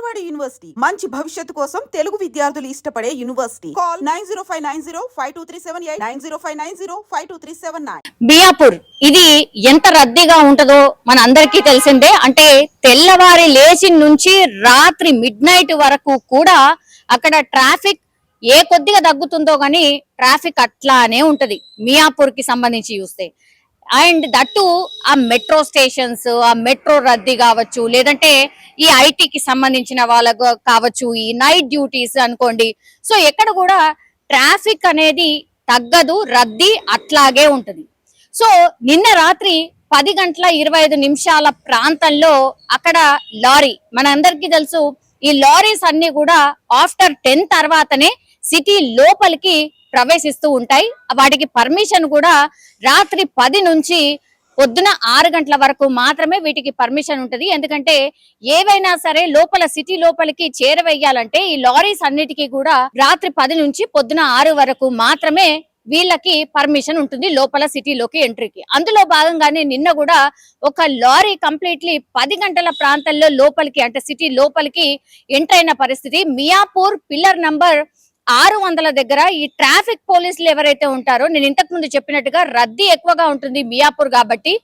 Vijayawada university మంచి భవిష్యత్తు కోసం తెలుగు విద్యార్థులు ఇష్టపడే యూనివర్సిటీ. కాల్ 9059052378 9059052379. మియాపూర్ ఇది ఎంత రద్దీగా ఉంటుందో మన అందరికీ తెలిసిందే. అంటే తెల్లవారి లేచి నుంచి రాత్రి మిడ్ నైట్ వరకు కూడా అక్కడ ట్రాఫిక్ ఏ కొద్దిగా తగ్గుతుందో గానీ ట్రాఫిక్ అట్లానే ఉంటది మియాపూర్ కి సంబంధించి చూస్తే. అండ్ దట్టు ఆ మెట్రో స్టేషన్స్, ఆ మెట్రో రద్దీ కావచ్చు, లేదంటే ఈ ఐటీకి సంబంధించిన వాళ్ళకు కావచ్చు, ఈ నైట్ డ్యూటీస్ అనుకోండి. సో ఎక్కడ కూడా ట్రాఫిక్ అనేది తగ్గదు, రద్దీ అట్లాగే ఉంటది. సో నిన్న రాత్రి 10:25 ప్రాంతంలో అక్కడ లారీ, మనందరికీ తెలుసు ఈ లారీస్ అన్ని కూడా ఆఫ్టర్ 10 తర్వాతనే సిటీ లోపలికి ప్రవేశిస్తూ ఉంటాయి. వాటికి పర్మిషన్ కూడా రాత్రి 10 నుంచి పొద్దున 6 గంటల వరకు మాత్రమే వీటికి పర్మిషన్ ఉంటది. ఎందుకంటే ఏవైనా సరే లోపల సిటీ లోపలికి చేరవేయాలంటే ఈ లారీస్ అన్నిటికీ కూడా రాత్రి 10 నుంచి పొద్దున 6 వరకు మాత్రమే వీళ్ళకి పర్మిషన్ ఉంటుంది లోపల సిటీలోకి ఎంట్రీకి. అందులో భాగంగానే నిన్న కూడా ఒక లారీ కంప్లీట్లీ 10 గంటల ప్రాంతంలో లోపలికి, అంటే సిటీ లోపలికి ఎంటర్ అయిన పరిస్థితి. మియాపూర్ పిల్లర్ నంబర్ 600 దగ్గర ఈ ట్రాఫిక్ పోలీసులు ఎవరైతే ఉంటారో, నేను ఇంతకు ముందు చెప్పినట్టుగా రద్దీ ఎక్కువగా ఉంటుంది మియాపూర్ కాబట్టి,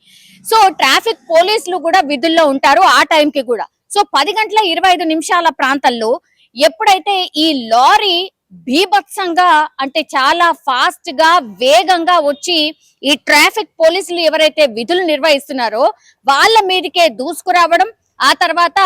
సో ట్రాఫిక్ పోలీసులు కూడా విధుల్లో ఉంటారు ఆ టైంకి కూడా. సో 10:25 ప్రాంతంలో ఎప్పుడైతే ఈ లారీ బీభత్సంగా, అంటే చాలా ఫాస్ట్ గా వేగంగా వచ్చి ఈ ట్రాఫిక్ పోలీసులు ఎవరైతే విధులు నిర్వహిస్తున్నారో వాళ్ళ మీదకే దూసుకురావడం, ఆ తర్వాత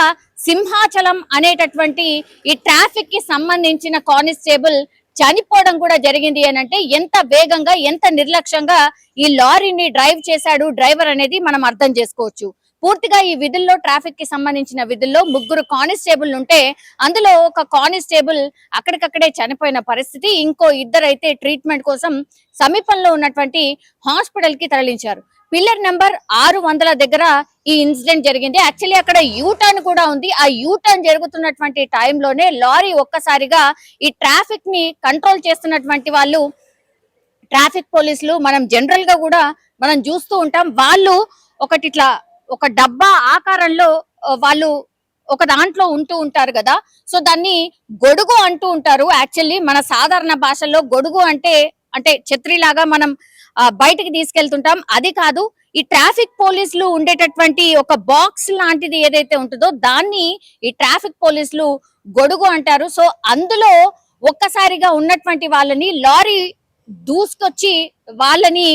సింహాచలం అనేటటువంటి ఈ ట్రాఫిక్ కి సంబంధించిన కానిస్టేబుల్ చనిపోవడం కూడా జరిగింది. అని అంటే ఎంత వేగంగా, ఎంత నిర్లక్ష్యంగా ఈ లారీని డ్రైవ్ చేశాడు డ్రైవర్ అనేది మనం అర్థం చేసుకోవచ్చు. పూర్తిగా ఈ విధుల్లో, ట్రాఫిక్ కి సంబంధించిన విధుల్లో 3 కానిస్టేబుల్ ఉంటే అందులో ఒక కానిస్టేబుల్ అక్కడికక్కడే చనిపోయిన పరిస్థితి. ఇంకో 2 అయితే ట్రీట్మెంట్ కోసం సమీపంలో ఉన్నటువంటి హాస్పిటల్ కి తరలించారు. పిల్లర్ నెంబర్ 600 దగ్గర ఈ ఇన్సిడెంట్ జరిగింది. యాక్చువల్లీ అక్కడ యూటర్న్ కూడా ఉంది. ఆ యూటర్న్ జరుగుతున్నటువంటి టైంలోనే లారీ ఒక్కసారిగా ఈ ట్రాఫిక్ ని కంట్రోల్ చేస్తున్నటువంటి వాళ్ళు, ట్రాఫిక్ పోలీసులు మనం జనరల్ గా కూడా మనం చూస్తూ ఉంటాం, వాళ్ళు ఒకటి ఇట్లా ఒక డబ్బా ఆకారంలో వాళ్ళు ఒక దాంట్లో ఉంటూ ఉంటారు కదా. సో దాన్ని గొడుగు అంటూ ఉంటారు. యాక్చువల్లీ మన సాధారణ భాషలో గొడుగు అంటే ఛత్రి లాగా మనం బయటికి తీసుకెళ్తుంటాం, అది కాదు. ఈ ట్రాఫిక్ పోలీసులు ఉండేటటువంటి ఒక బాక్స్ లాంటిది ఏదైతే ఉంటుందో దాన్ని ఈ ట్రాఫిక్ పోలీసులు గొడుగు అంటారు. సో అందులో ఒక్కసారిగా ఉన్నటువంటి వాళ్ళని లారీ దూసుకొచ్చి వాళ్ళని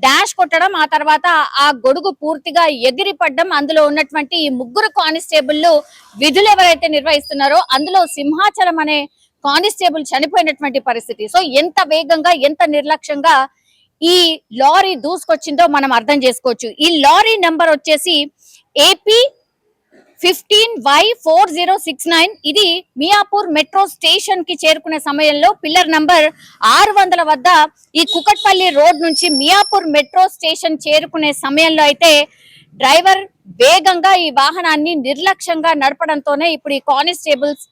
డాష్ కొట్టడం, ఆ తర్వాత ఆ గొడుగు పూర్తిగా ఎగిరి పడ్డం. అందులో ఉన్నటువంటి ఈ 3 కానిస్టేబుల్ విధులు ఎవరైతే నిర్వహిస్తున్నారో అందులో సింహాచలం అనే కానిస్టేబుల్ చనిపోయినటువంటి పరిస్థితి. సో ఎంత వేగంగా, ఎంత నిర్లక్ష్యంగా ఈ లారీ దూసుకొచ్చిందో మనం అర్థం చేసుకోవచ్చు. ఈ లారీ నెంబర్ వచ్చేసి AP 15Y4069. ఇది మియాపూర్ మెట్రో స్టేషన్ కి చేరుకునే సమయంలో పిల్లర్ నంబర్ 600 వద్ద ఈ కుకట్పల్లి రోడ్ నుంచి మియాపూర్ మెట్రో స్టేషన్ చేరుకునే సమయంలో అయితే డ్రైవర్ వేగంగా ఈ వాహనాన్ని నిర్లక్ష్యంగా నడపడంతోనే ఇప్పుడు ఈ కానిస్టేబుల్స్,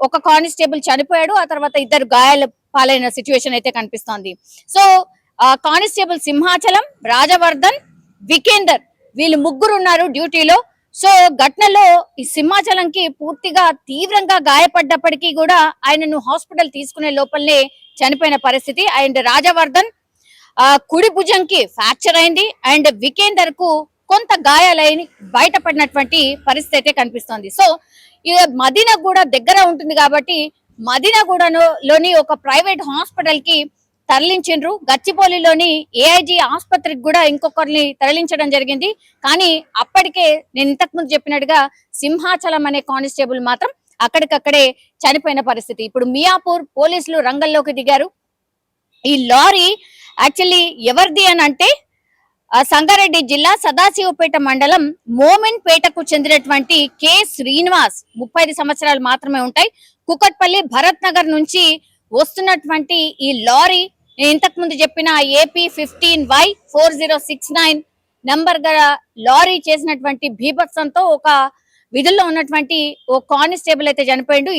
ఒక కానిస్టేబుల్ చనిపోయాడు, ఆ తర్వాత 2 గాయాల పాలైన సిచ్యువేషన్ అయితే కనిపిస్తోంది. సో కానిస్టేబుల్ సింహాచలం, రాజవర్ధన్, వికేందర్ వీళ్ళు 3 ఉన్నారు డ్యూటీలో. సో ఘటనలో ఈ సింహాచలంకి పూర్తిగా తీవ్రంగా గాయపడ్డప్పటికీ కూడా ఆయనను హాస్పిటల్ తీసుకునే లోపలనే చనిపోయిన పరిస్థితి. అండ్ రాజవర్ధన్ కుడి భుజంకి ఫ్రాక్చర్ అయింది, అండ్ వికేందర్ కు కొంత గాయాలైన బయటపడినటువంటి పరిస్థితి అయితే కనిపిస్తోంది. సో ఇక మదీనాగూడ దగ్గర ఉంటుంది కాబట్టి మదీనాగూడలోని ఒక ప్రైవేట్ హాస్పిటల్ కి తరలించిండ్రు. గచ్చిబౌలిలోని AIG ఆసుపత్రికి కూడా ఇంకొకరిని తరలించడం జరిగింది. కానీ అప్పటికే నేను ఇంతకు ముందు చెప్పినట్టుగా సింహాచలం అనే కానిస్టేబుల్ మాత్రం అక్కడికక్కడే చనిపోయిన పరిస్థితి. ఇప్పుడు మియాపూర్ పోలీసులు రంగంలోకి దిగారు. ఈ లారీ యాక్చువల్లీ ఎవరిది అని అంటే సంగారెడ్డి జిల్లా సదాశివపేట మండలం మోమిన్పేటకు చెందినటువంటి K శ్రీనివాస్, 35 సంవత్సరాలు మాత్రమే ఉంటాయి. కుకట్పల్లి భరత్ నగర్ నుంచి వస్తున్నటువంటి ఈ లారీ, ఇంతకు ముందు చెప్పిన AP 15Y4069 నంబర్ గల లారీ చేసినటువంటి బీభత్సంతో ఒక విధుల్లో ఉన్నటువంటి ఓ కానిస్టేబుల్ అయితే చనిపోయిండు.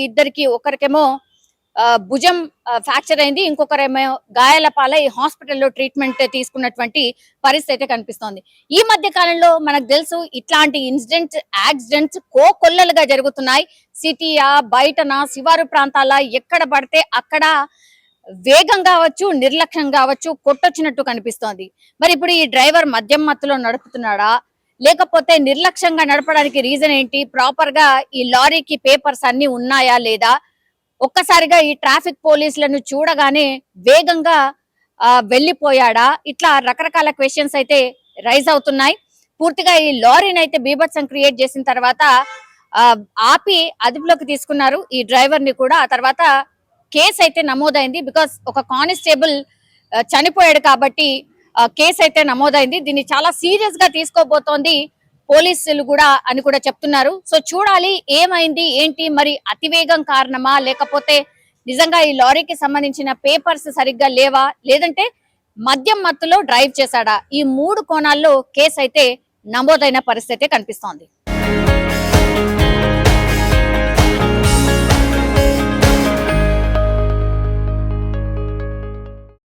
ఒకరికేమో భుజం ఫ్రాక్చర్ అయింది, ఇంకొకరేమో గాయాల పాలై హాస్పిటల్లో ట్రీట్మెంట్ తీసుకున్నటువంటి పరిస్థితి అయితే కనిపిస్తోంది. ఈ మధ్య కాలంలో మనకు తెలుసు ఇట్లాంటి యాక్సిడెంట్స్ కోకొల్లలుగా జరుగుతున్నాయి. సిటీయా, బయటనా, శివారు ప్రాంతాల ఎక్కడ పడితే అక్కడ వేగం కావచ్చు, నిర్లక్ష్యం కావచ్చు, కొట్టొచ్చినట్టు కనిపిస్తోంది. మరి ఇప్పుడు ఈ డ్రైవర్ మద్యం మత్తులో నడుపుతున్నాడా, లేకపోతే నిర్లక్ష్యంగా నడపడానికి రీజన్ ఏంటి, ప్రాపర్ గా ఈ లారీకి పేపర్స్ అన్ని ఉన్నాయా లేదా, ఒక్కసారిగా ఈ ట్రాఫిక్ పోలీసులను చూడగానే వేగంగా వెళ్ళిపోయాడా, ఇట్లా రకరకాల క్వశ్చన్స్ అయితే రైజ్ అవుతున్నాయి. పూర్తిగా ఈ లారీని అయితే బీభత్సం క్రియేట్ చేసిన తర్వాత ఆపి అదుపులోకి తీసుకున్నారు ఈ డ్రైవర్ ని కూడా. ఆ తర్వాత కేసు అయితే నమోదైంది. బికాస్ ఒక కానిస్టేబుల్ చనిపోయాడు కాబట్టి కేసు అయితే నమోదైంది. దీన్ని చాలా సీరియస్ గా తీసుకోబోతోంది పోలీసులు కూడా అని కూడా చెప్తున్నారు. సో చూడాలి ఏమైంది ఏంటి, మరి అతివేగం కారణమా, లేకపోతే నిజంగా ఈ లారీకి సంబంధించిన పేపర్స్ సరిగ్గా లేవా, లేదంటే మద్యం మత్తులో డ్రైవ్ చేశాడా, ఈ 3 కోణాల్లో కేసు అయితే నమోదైన పరిస్థితి కనిపిస్తోంది.